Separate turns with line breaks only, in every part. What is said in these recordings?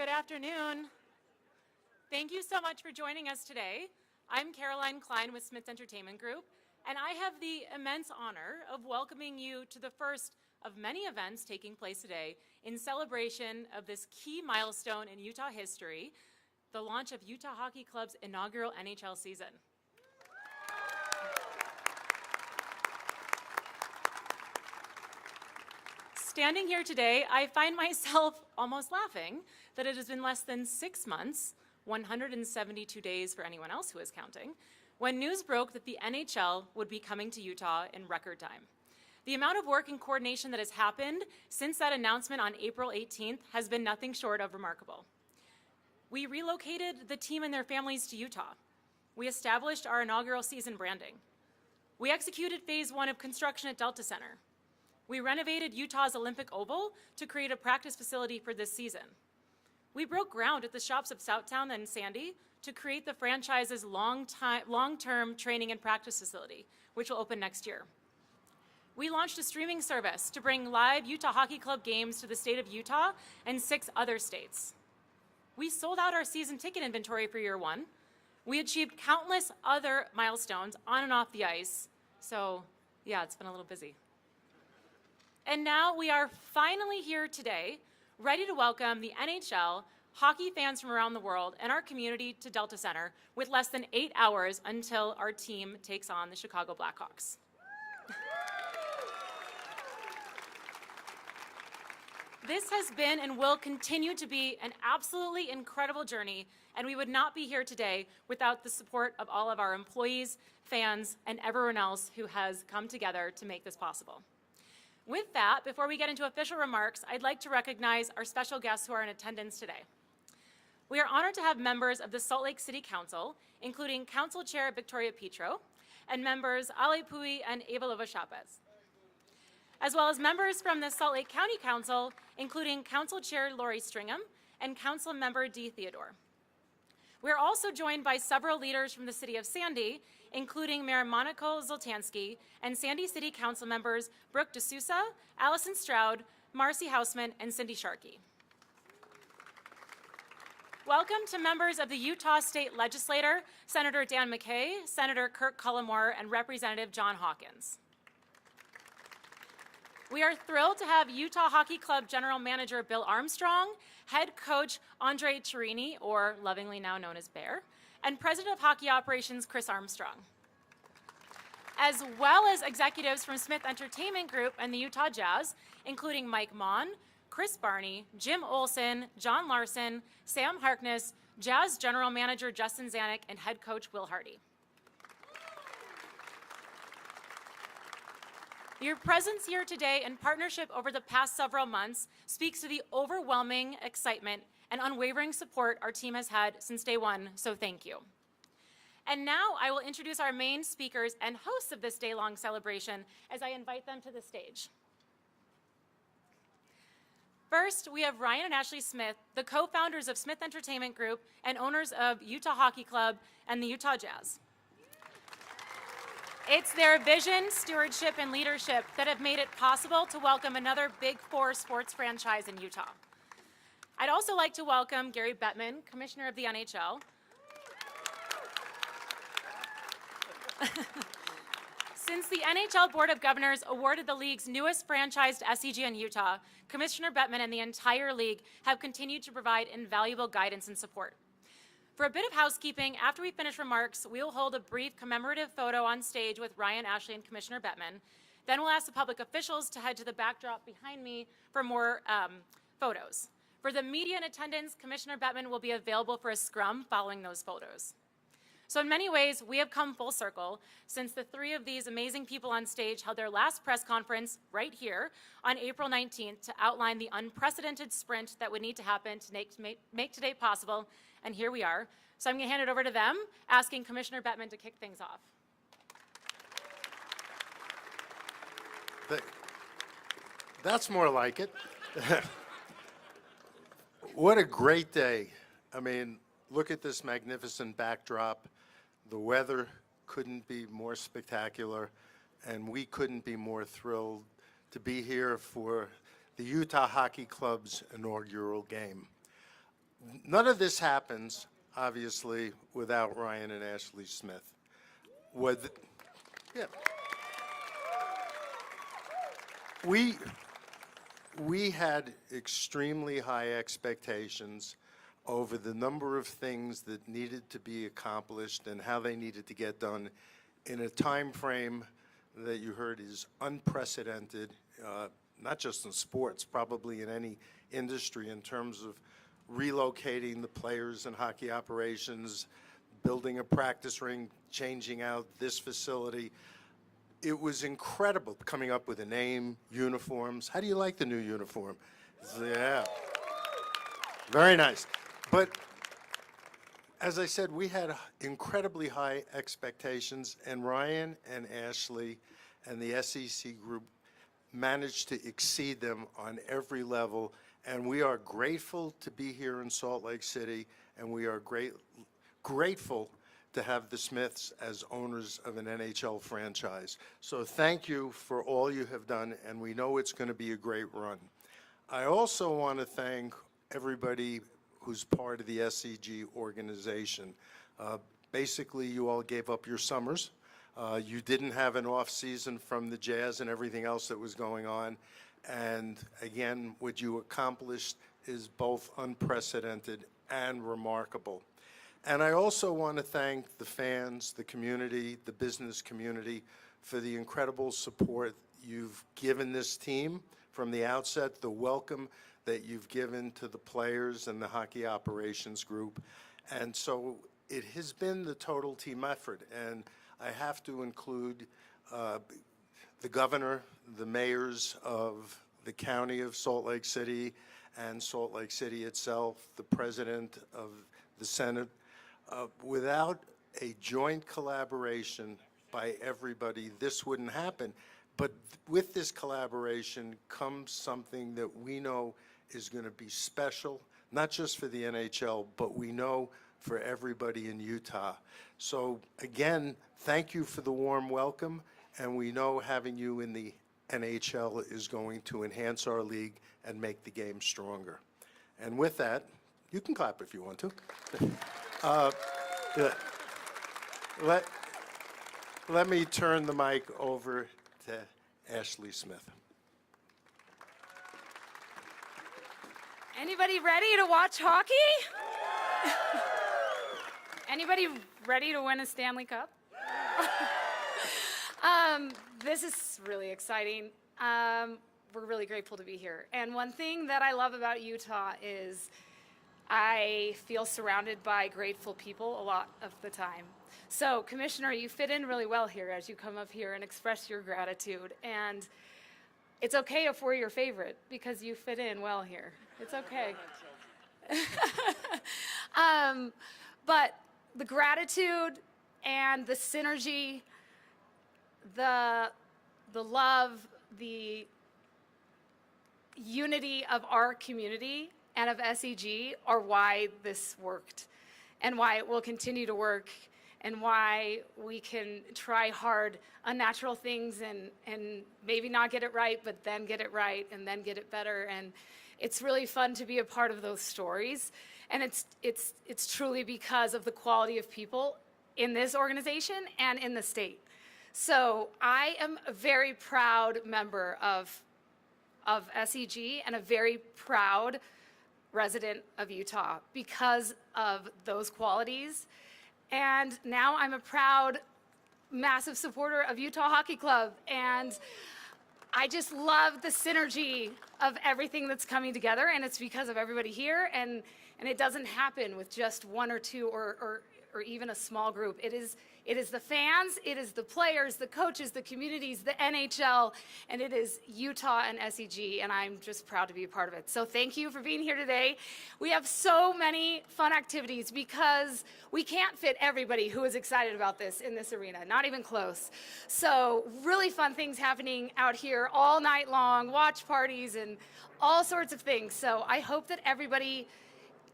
Good afternoon. Thank you so much for joining us today. I'm Caroline Klein with Smith Entertainment Group, and I have the immense honor of welcoming you to the first of many events taking place today in celebration of this key milestone in Utah history, the launch of Utah Hockey Club's inaugural NHL season. Standing here today, I find myself almost laughing that it has been less than 6 months, 172 days for anyone else who is counting, when news broke that the NHL would be coming to Utah in record time. The amount of work and coordination that has happened since that announcement on April 18th has been nothing short of remarkable. We relocated the team and their families to Utah. We established our inaugural season branding. We executed phase 1 of construction at Delta Center. We renovated Utah's Olympic Oval to create a practice facility for this season. We broke ground at the shops of Southtown and Sandy to create the franchise's long-term training and practice facility, which will open next year. We launched a streaming service to bring live Utah Hockey Club games to the state of Utah and 6 other states. We sold out our season ticket inventory for year 1. We achieved countless other milestones on and off the ice. So yeah, it's been a little busy. And now we are finally here today, ready to welcome the NHL, hockey fans from around the world, and our community to Delta Center with less than 8 hours until our team takes on the Chicago Blackhawks. This has been and will continue to be an absolutely incredible journey, and we would not be here today without the support of all of our employees, fans, and everyone else who has come together to make this possible. With that, before we get into official remarks, I'd like to recognize our special guests who are in attendance today. We are honored to have members of the Salt Lake City Council, including Council Chair Victoria Petro, and members Ale Pui and Eva Lovo-Chavez, as well as members from the Salt Lake County Council, including Council Chair Lori Stringham and Council Member Dee Theodore. We are also joined by several leaders from the City of Sandy, including Mayor Monica Zoltansky and Sandy City Council members Brooke D'Souza, Allison Stroud, Marcy Hausman, and Cindy Sharkey. Welcome to members of the Utah State Legislature, Senator Dan McKay, Senator Kirk Cullimore, and Representative John Hawkins. We are thrilled to have Utah Hockey Club General Manager Bill Armstrong, Head Coach Andre Chiarini, or lovingly now known as Bear, and President of Hockey Operations Chris Armstrong, as well as executives from Smith Entertainment Group and the Utah Jazz, including Mike Mon, Chris Barney, Jim Olson, John Larson, Sam Harkness, Jazz General Manager Justin Zanuck, and Head Coach Will Hardy. Your presence here today and partnership over the past several months speaks to the overwhelming excitement and unwavering support our team has had since day 1, so thank you. And now I will introduce our main speakers and hosts of this day-long celebration as I invite them to the stage. First, we have Ryan and Ashley Smith, the co-founders of Smith Entertainment Group and owners of Utah Hockey Club and the Utah Jazz. It's their vision, stewardship, and leadership that have made it possible to welcome another Big 4 sports franchise in Utah. I'd also like to welcome Gary Bettman, Commissioner of the NHL. Since the NHL Board of Governors awarded the league's newest franchise to SCG in Utah, Commissioner Bettman and the entire league have continued to provide invaluable guidance and support. For a bit of housekeeping, after we finish remarks, we will hold a brief commemorative photo on stage with Ryan, Ashley, and Commissioner Bettman. Then we'll ask the public officials to head to the backdrop behind me for more photos. For the media in attendance, Commissioner Bettman will be available for a scrum following those photos. So in many ways, we have come full circle since the 3 of these amazing people on stage held their last press conference right here on April 19th to outline the unprecedented sprint that would need to happen to make today possible, and here we are. So I'm going to hand it over to them, asking Commissioner Bettman to kick things off.
That's more like it. What a great day. I mean, look at this magnificent backdrop. The weather couldn't be more spectacular, and we couldn't be more thrilled to be here for the Utah Hockey Club's inaugural game. None of this happens, obviously, without Ryan and Ashley Smith. With, yeah. We had extremely high expectations over the number of things that needed to be accomplished and how they needed to get done in a time frame that you heard is unprecedented, not just in sports, probably in any industry, in terms of relocating the players and hockey operations, building a practice ring, changing out this facility. It was incredible coming up with a name, uniforms. How do you like the new uniform? Yeah, very nice. But as I said, we had incredibly high expectations, and Ryan and Ashley and the SEC group managed to exceed them on every level. And we are grateful to be here in Salt Lake City, and we are grateful to have the Smiths as owners of an NHL franchise. So thank you for all you have done, and we know it's going to be a great run. I also want to thank everybody who's part of the SEG organization. Basically, you all gave up your summers. You didn't have an off season from the Jazz and everything else that was going on. And again, what you accomplished is both unprecedented and remarkable. And I also want to thank the fans, the community, the business community for the incredible support you've given this team from the outset, the welcome that you've given to the players and the hockey operations group. And so it has been the total team effort. And I have to include the governor, the mayors of the county of Salt Lake City and Salt Lake City itself, the president of the Senate. Without a joint collaboration by everybody, this wouldn't happen. But with this collaboration comes something that we know is going to be special, not just for the NHL, but we know for everybody in Utah. So again, thank you for the warm welcome, and we know having you in the NHL is going to enhance our league and make the game stronger. And with that, you can clap if you want to. Let me turn the mic over to Ashley Smith.
Anybody ready to watch hockey? Anybody ready to win a Stanley Cup? This is really exciting. We're really grateful to be here. And one thing that I love about Utah is I feel surrounded by grateful people a lot of the time. So, Commissioner, you fit in really well here as you come up here and express your gratitude. And it's okay if we're your favorite because you fit in well here. It's okay. But the gratitude and the synergy, the love, the unity of our community and of SEG are why this worked and why it will continue to work and why we can try hard unnatural things and maybe not get it right, but then get it right and then get it better. And it's really fun to be a part of those stories. And it's truly because of the quality of people in this organization and in the state. So I am a very proud member of SEG and a very proud resident of Utah because of those qualities. And now I'm a proud, massive supporter of Utah Hockey Club. And I just love the synergy of everything that's coming together. And it's because of everybody here. And it doesn't happen with just one or two or even a small group. It is the fans, it is the players, the coaches, the communities, the NHL, and it is Utah and SEG, and I'm just proud to be a part of it. So thank you for being here today. We have so many fun activities because we can't fit everybody who is excited about this in this arena, not even close. So really fun things happening out here all night long, watch parties and all sorts of things. So I hope that everybody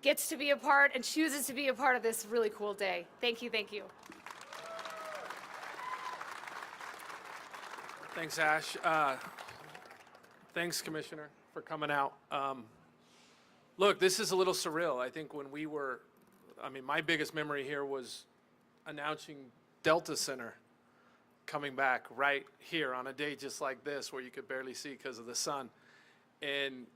gets to be a part and chooses to be a part of this really cool day. Thank you, thank you.
Thanks, Ash. Thanks, Commissioner, for coming out. Look, this is a little surreal. I think when my biggest memory here was announcing Delta Center coming back right here on a day just like this where you could barely see because of the sun. And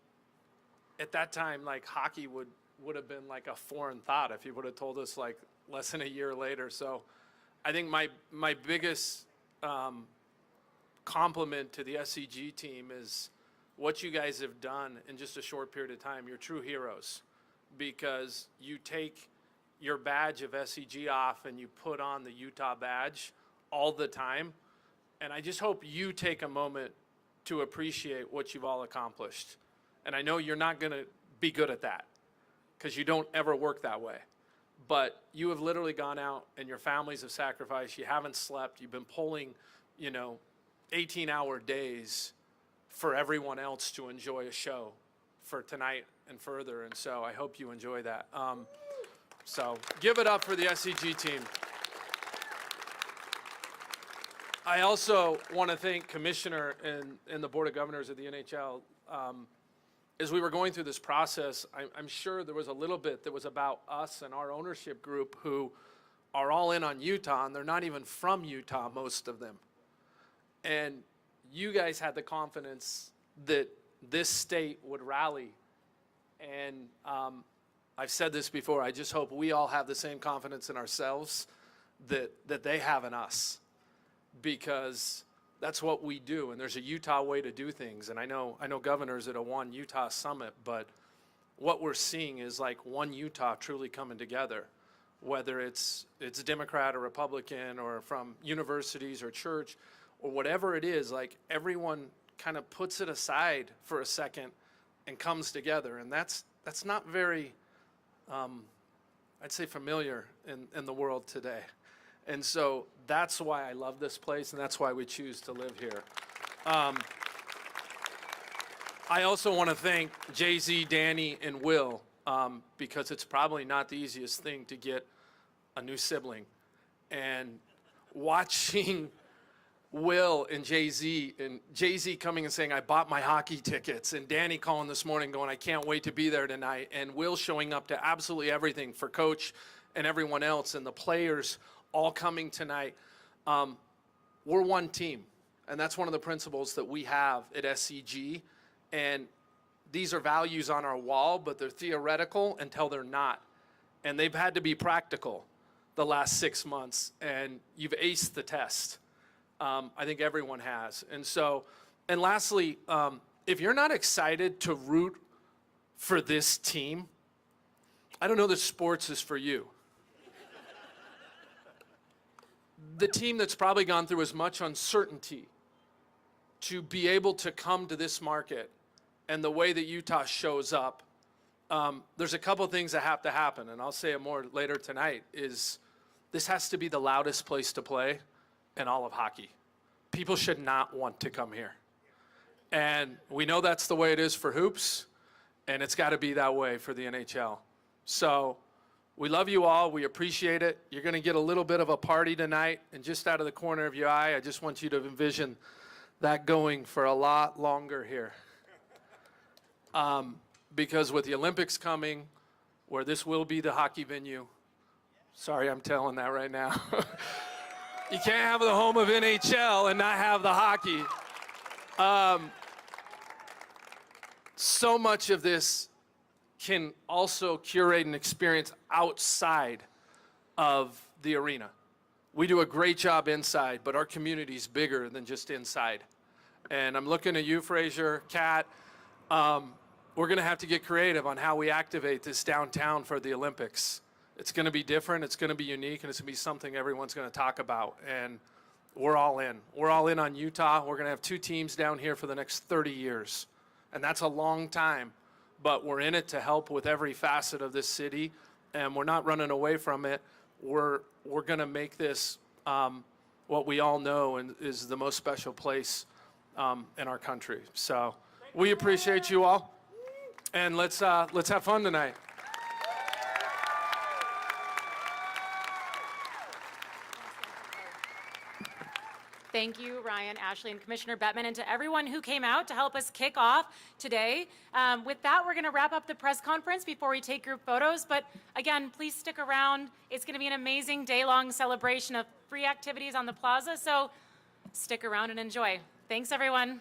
at that time, like, hockey would have been like a foreign thought if you would have told us like less than a year later. So I think my biggest compliment to the SCG team is what you guys have done in just a short period of time. You're true heroes, because you take your badge of SCG off and you put on the Utah badge all the time. And I just hope you take a moment to appreciate what you've all accomplished. And I know you're not going to be good at that, because you don't ever work that way. But you have literally gone out and your families have sacrificed. You haven't slept. You've been pulling, 18-hour days for everyone else to enjoy a show for tonight and further. And so I hope you enjoy that. So give it up for the SCG team. I also want to thank Commissioner and the Board of Governors of the NHL. As we were going through this process, I'm sure there was a little bit that was about us and our ownership group who are all in on Utah, and they're not even from Utah, most of them. And you guys had the confidence that this state would rally. And I've said this before, I just hope we all have the same confidence in ourselves that they have in us, because that's what we do, and there's a Utah way to do things. And I know governors at a One Utah Summit, but what we're seeing is like One Utah truly coming together, whether it's Democrat or Republican or from universities or church or whatever it is. Like, everyone kind of puts it aside for a second and comes together, and that's not very, I'd say, familiar in the world today. And so that's why I love this place, and that's why we choose to live here. I also want to thank Jay-Z, Danny, and Will, because it's probably not the easiest thing to get a new sibling. And watching Will and Jay-Z coming and saying, I bought my hockey tickets, and Danny calling this morning going, I can't wait to be there tonight, and Will showing up to absolutely everything for Coach and everyone else, and the players all coming tonight. We're one team, and that's one of the principles that we have at SCG. And these are values on our wall, but they're theoretical until they're not. And they've had to be practical the last 6 months, and you've aced the test. I think everyone has. And lastly, if you're not excited to root for this team, I don't know that sports is for you. The team that's probably gone through as much uncertainty to be able to come to this market and the way that Utah shows up, there's a couple things that have to happen, and I'll say it more later tonight, is this has to be the loudest place to play in all of hockey. People should not want to come here. And we know that's the way it is for hoops, and it's got to be that way for the NHL. So we love you all. We appreciate it. You're going to get a little bit of a party tonight, and just out of the corner of your eye, I just want you to envision that going for a lot longer here. Because with the Olympics coming, where this will be the hockey venue, sorry, I'm telling that right now. You can't have the home of NHL and not have the hockey. So much of this can also curate an experience outside of the arena. We do a great job inside, but our community's bigger than just inside. And I'm looking at you, Fraser, Kat. We're gonna have to get creative on how we activate this downtown for the Olympics. It's gonna be different, it's gonna be unique, and it's gonna be something everyone's gonna talk about. And we're all in. We're all in on Utah. We're gonna have 2 teams down here for the next 30 years. And that's a long time. But we're in it to help with every facet of this city, and we're not running away from it. We're going to make this what we all know and is the most special place in our country. So we appreciate you all, and let's have fun tonight.
Thank you, Ryan, Ashley, and Commissioner Bettman, and to everyone who came out to help us kick off today. With that, we're going to wrap up the press conference before we take group photos. But again, please stick around. It's going to be an amazing day-long celebration of free activities on the plaza, so stick around and enjoy. Thanks, everyone.